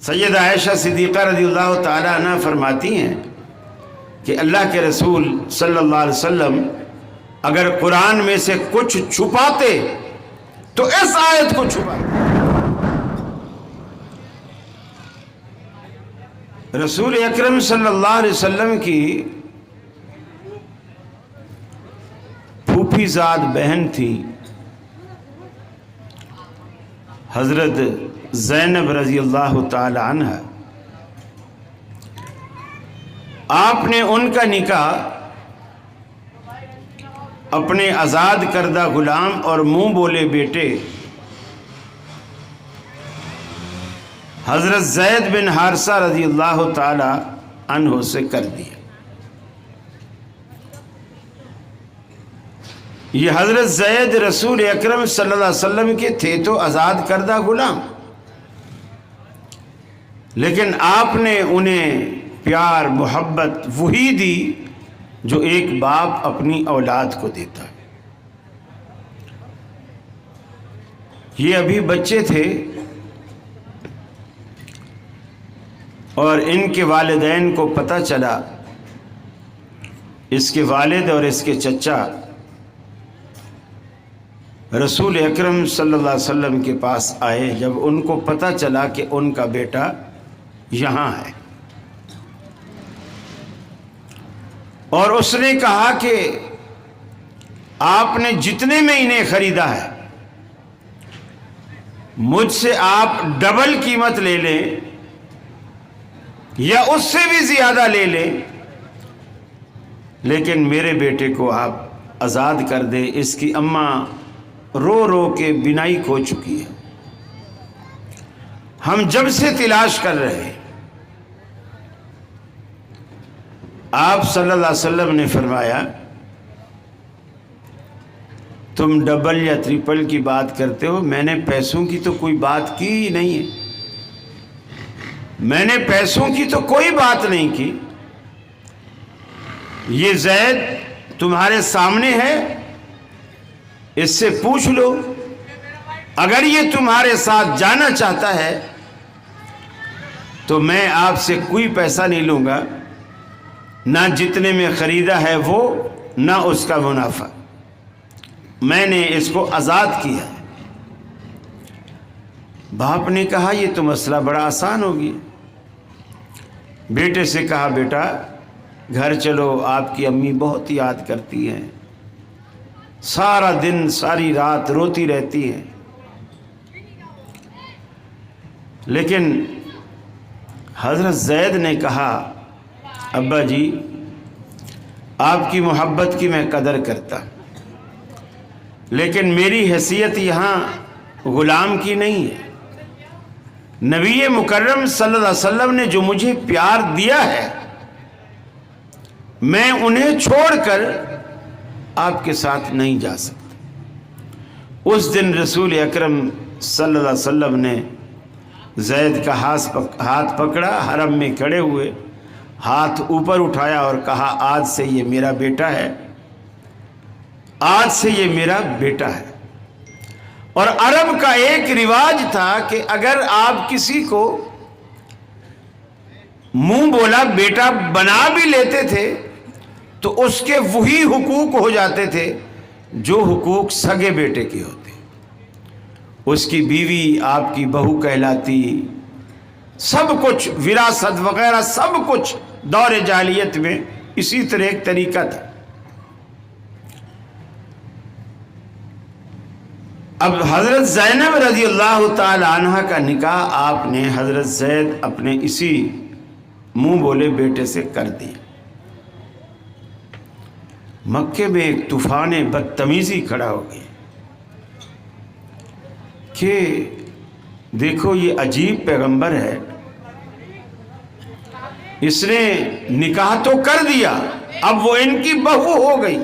سیدہ عائشہ صدیقہ رضی اللہ تعالی عنہ فرماتی ہیں کہ اللہ کے رسول صلی اللہ علیہ وسلم اگر قرآن میں سے کچھ چھپاتے تو اس آیت کو چھپاتے۔ رسول اکرم صلی اللہ علیہ وسلم کی پھوپھی زاد بہن تھی حضرت زینب رضی اللہ تعالی عنہ۔ آپ نے ان کا نکاح اپنے آزاد کردہ غلام اور منہ بولے بیٹے حضرت زید بن حارثہ رضی اللہ تعالی عنہ سے کر دیا۔ یہ حضرت زید رسول اکرم صلی اللہ علیہ وسلم کے تھے تو آزاد کردہ غلام، لیکن آپ نے انہیں پیار محبت وہی دی جو ایک باپ اپنی اولاد کو دیتا ہے۔ یہ ابھی بچے تھے اور ان کے والدین کو پتہ چلا، اس کے والد اور اس کے چچا رسول اکرم صلی اللہ علیہ وسلم کے پاس آئے جب ان کو پتہ چلا کہ ان کا بیٹا یہاں ہے، اور اس نے کہا کہ آپ نے جتنے میں انہیں خریدا ہے مجھ سے آپ ڈبل قیمت لے لیں یا اس سے بھی زیادہ لے لیں، لیکن میرے بیٹے کو آپ آزاد کر دیں، اس کی اماں رو رو کے بینائی کھو چکی ہے، ہم جب سے تلاش کر رہے ہیں۔ آپ صلی اللہ علیہ وسلم نے فرمایا تم ڈبل یا ٹرپل کی بات کرتے ہو، میں نے پیسوں کی تو کوئی بات کی ہی نہیں ہے، میں نے پیسوں کی تو کوئی بات نہیں کی، یہ زید تمہارے سامنے ہے، اس سے پوچھ لو، اگر یہ تمہارے ساتھ جانا چاہتا ہے تو میں آپ سے کوئی پیسہ نہیں لوں گا، نہ جتنے میں خریدا ہے وہ، نہ اس کا منافع، میں نے اس کو آزاد کیا۔ باپ نے کہا یہ تو مسئلہ بڑا آسان ہو گیا، بیٹے سے کہا بیٹا گھر چلو، آپ کی امی بہت یاد کرتی ہیں، سارا دن ساری رات روتی رہتی ہیں، لیکن حضرت زید نے کہا ابا جی آپ کی محبت کی میں قدر کرتا، لیکن میری حیثیت یہاں غلام کی نہیں ہے، نبی مکرم صلی اللہ علیہ وسلم نے جو مجھے پیار دیا ہے میں انہیں چھوڑ کر آپ کے ساتھ نہیں جا سکتا۔ اس دن رسول اکرم صلی اللہ علیہ وسلم نے زید کا ہاتھ پکڑا، حرم میں کھڑے ہوئے، ہاتھ اوپر اٹھایا اور کہا آج سے یہ میرا بیٹا ہے، آج سے یہ میرا بیٹا ہے۔ اور عرب کا ایک رواج تھا کہ اگر آپ کسی کو منہ بولا بیٹا بنا بھی لیتے تھے تو اس کے وہی حقوق ہو جاتے تھے جو حقوق سگے بیٹے کے ہوتے، اس کی بیوی آپ کی بہو کہلاتی، سب کچھ وراثت وغیرہ سب کچھ دور جاہلیت میں اسی طرح ایک طریقہ تھا۔ اب حضرت زینب رضی اللہ تعالی عنہ کا نکاح آپ نے حضرت زید اپنے اسی منہ بولے بیٹے سے کر دیا۔ مکے میں ایک طوفان بدتمیزی کھڑا ہو گیا کہ دیکھو یہ عجیب پیغمبر ہے، اس نے نکاح تو کر دیا، اب وہ ان کی بہو ہو گئی،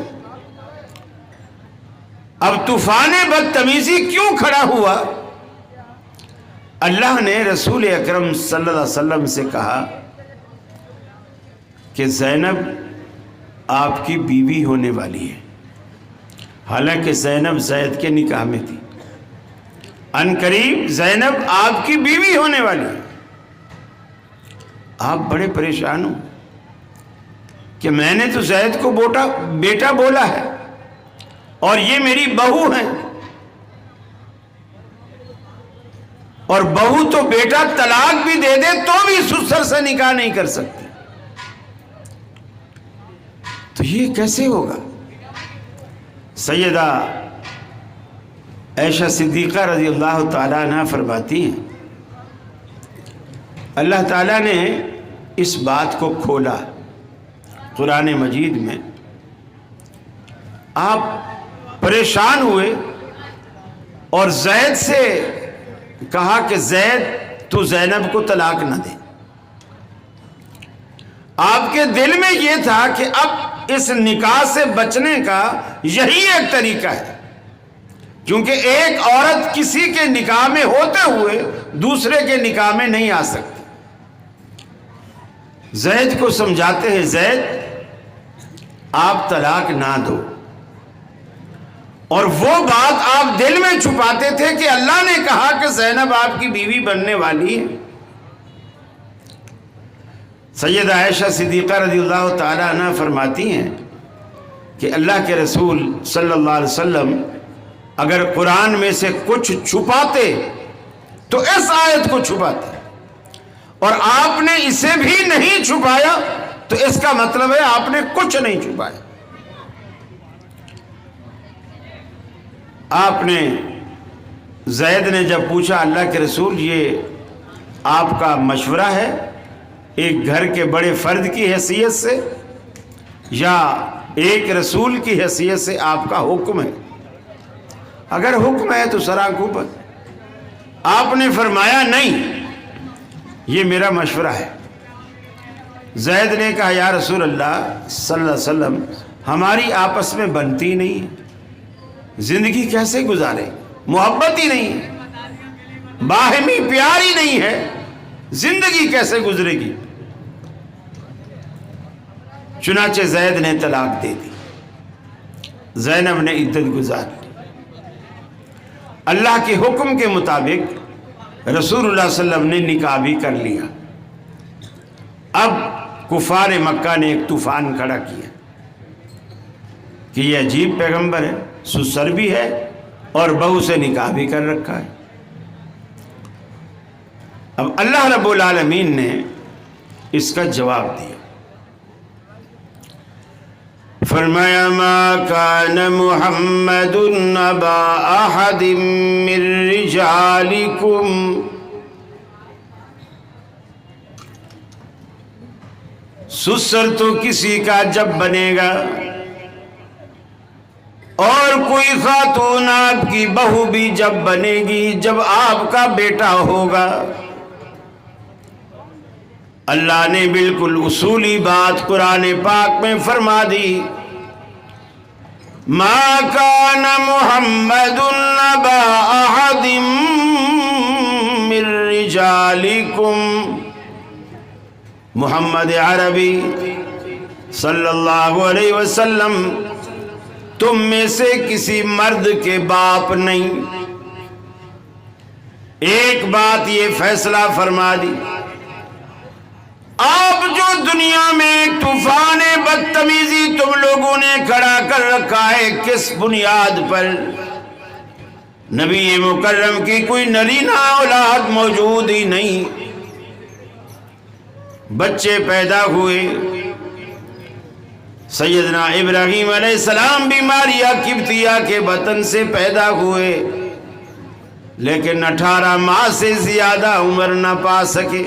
اب طوفان بدتمیزی کیوں کھڑا ہوا؟ اللہ نے رسول اکرم صلی اللہ علیہ وسلم سے کہا کہ زینب آپ کی بیوی ہونے والی ہے، حالانکہ زینب زید کے نکاح میں تھی، ان قریب زینب آپ کی بیوی ہونے والی ہے۔ آپ بڑے پریشان ہو کہ میں نے تو زید کو بیٹا بولا ہے اور یہ میری بہو ہے، اور بہو تو بیٹا طلاق بھی دے دے تو بھی سسر سے نکاح نہیں کر سکتی، تو یہ کیسے ہوگا؟ سیدہ عائشہ صدیقہ رضی اللہ تعالیٰ عنہ فرماتی ہیں اللہ تعالیٰ نے اس بات کو کھولا قرآن مجید میں، آپ پریشان ہوئے اور زید سے کہا کہ زید تو زینب کو طلاق نہ دے۔ آپ کے دل میں یہ تھا کہ اب اس نکاح سے بچنے کا یہی ایک طریقہ ہے، کیونکہ ایک عورت کسی کے نکاح میں ہوتے ہوئے دوسرے کے نکاح میں نہیں آ سکتی۔ زید کو سمجھاتے ہیں زید آپ طلاق نہ دو، اور وہ بات آپ دل میں چھپاتے تھے کہ اللہ نے کہا کہ زینب آپ کی بیوی بننے والی ہے۔ سیدہ عائشہ صدیقہ رضی اللہ تعالی عنہ فرماتی ہیں کہ اللہ کے رسول صلی اللہ علیہ وسلم اگر قرآن میں سے کچھ چھپاتے تو اس آیت کو چھپاتے، اور آپ نے اسے بھی نہیں چھپایا تو اس کا مطلب ہے آپ نے کچھ نہیں چھپایا۔ آپ نے زید نے جب پوچھا اللہ کے رسول یہ آپ کا مشورہ ہے ایک گھر کے بڑے فرد کی حیثیت سے یا ایک رسول کی حیثیت سے آپ کا حکم ہے؟ اگر حکم ہے تو سراکوبت۔ آپ نے فرمایا نہیں، یہ میرا مشورہ ہے۔ زید نے کہا یا رسول اللہ صلی اللہ علیہ وسلم ہماری آپس میں بنتی نہیں ہے، زندگی کیسے گزارے؟ محبت ہی نہیں ہے، باہمی پیار ہی نہیں ہے، زندگی کیسے گزرے گی؟ چنانچہ زید نے طلاق دے دی، زینب نے عدت گزار لی۔ اللہ کے حکم کے مطابق رسول اللہ صلی اللہ علیہ وسلم نے نکاح بھی کر لیا۔ اب کفار مکہ نے ایک طوفان کھڑا کیا کہ یہ عجیب پیغمبر ہے، سسر بھی ہے اور بہو سے نکاح بھی کر رکھا ہے۔ اب اللہ رب العالمین نے اس کا جواب دیا، فرمایا ما کان محمد ابا احد من رجالکم، سسر تو کسی کا جب بنے گا اور کوئی خاتون آپ کی بہو بھی جب بنے گی، جب آپ کا بیٹا ہوگا۔ اللہ نے بالکل اصولی بات قرآن پاک میں فرما دی، ما کان محمد ابا احد من رجالکم، محمد عربی صلی اللہ علیہ وسلم تم میں سے کسی مرد کے باپ نہیں۔ ایک بات یہ فیصلہ فرما دی، آپ جو دنیا میں ایک طوفان بدتمیزی تم لوگوں نے کھڑا کر رکھا ہے، کس بنیاد پر؟ نبی مکرم کی کوئی نرینہ اولاد موجود ہی نہیں، بچے پیدا ہوئے، سیدنا ابراہیم علیہ السلام بھی ماریہ قبطیہ کے بطن سے پیدا ہوئے، لیکن 18 ماہ سے زیادہ عمر نہ پا سکے۔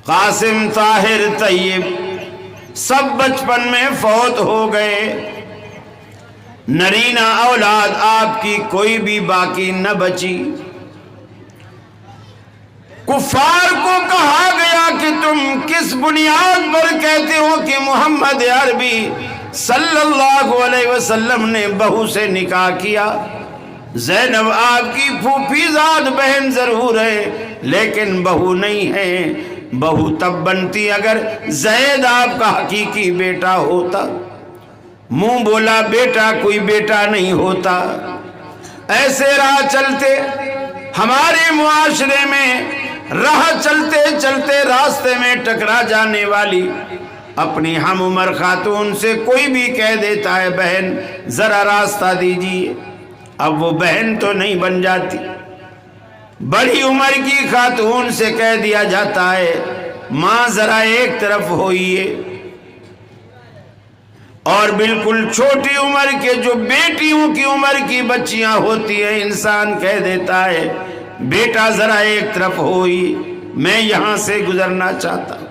قاسم، طاہر، طیب سب بچپن میں فوت ہو گئے، نرینہ اولاد آپ کی کوئی بھی باقی نہ بچی۔ کفار کو کہا گیا کہ تم کس بنیاد پر کہتے ہو کہ محمد عربی صلی اللہ علیہ وسلم نے بہو سے نکاح کیا؟ زینب آپ کی پھوپھی زاد بہن ضرور ہے لیکن بہو نہیں ہے۔ بہو تب بنتی اگر زید آپ کا حقیقی بیٹا ہوتا۔ منہ بولا بیٹا کوئی بیٹا نہیں ہوتا۔ ایسے راہ چلتے ہمارے معاشرے میں راہ چلتے چلتے راستے میں ٹکرا جانے والی اپنی ہم عمر خاتون سے کوئی بھی کہہ دیتا ہے بہن ذرا راستہ دیجیے، اب وہ بہن تو نہیں بن جاتی، بڑی عمر کی خاتون سے کہہ دیا جاتا ہے ماں ذرا ایک طرف ہوئیے، اور بالکل چھوٹی عمر کے جو بیٹیوں کی عمر کی بچیاں ہوتی ہیں انسان کہہ دیتا ہے بیٹا ذرا ایک طرف ہوئی، میں یہاں سے گزرنا چاہتا ہوں۔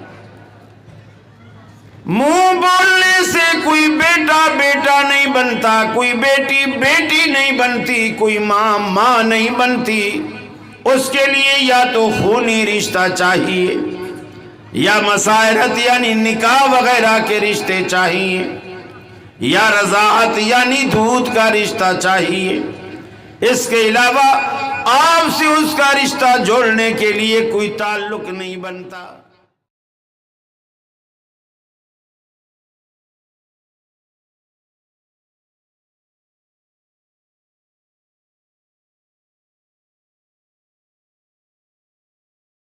منہ بولنے سے کوئی بیٹا بیٹا نہیں بنتا، کوئی بیٹی بیٹی نہیں بنتی، کوئی ماں ماں نہیں بنتی، اس کے لیے یا تو خونی رشتہ چاہیے یا مساہرت یعنی نکاح وغیرہ کے رشتے چاہیے، یا رضاعت یعنی دودھ کا رشتہ چاہیے، اس کے علاوہ آپ سے اس کا رشتہ جوڑنے کے لیے کوئی تعلق نہیں بنتا۔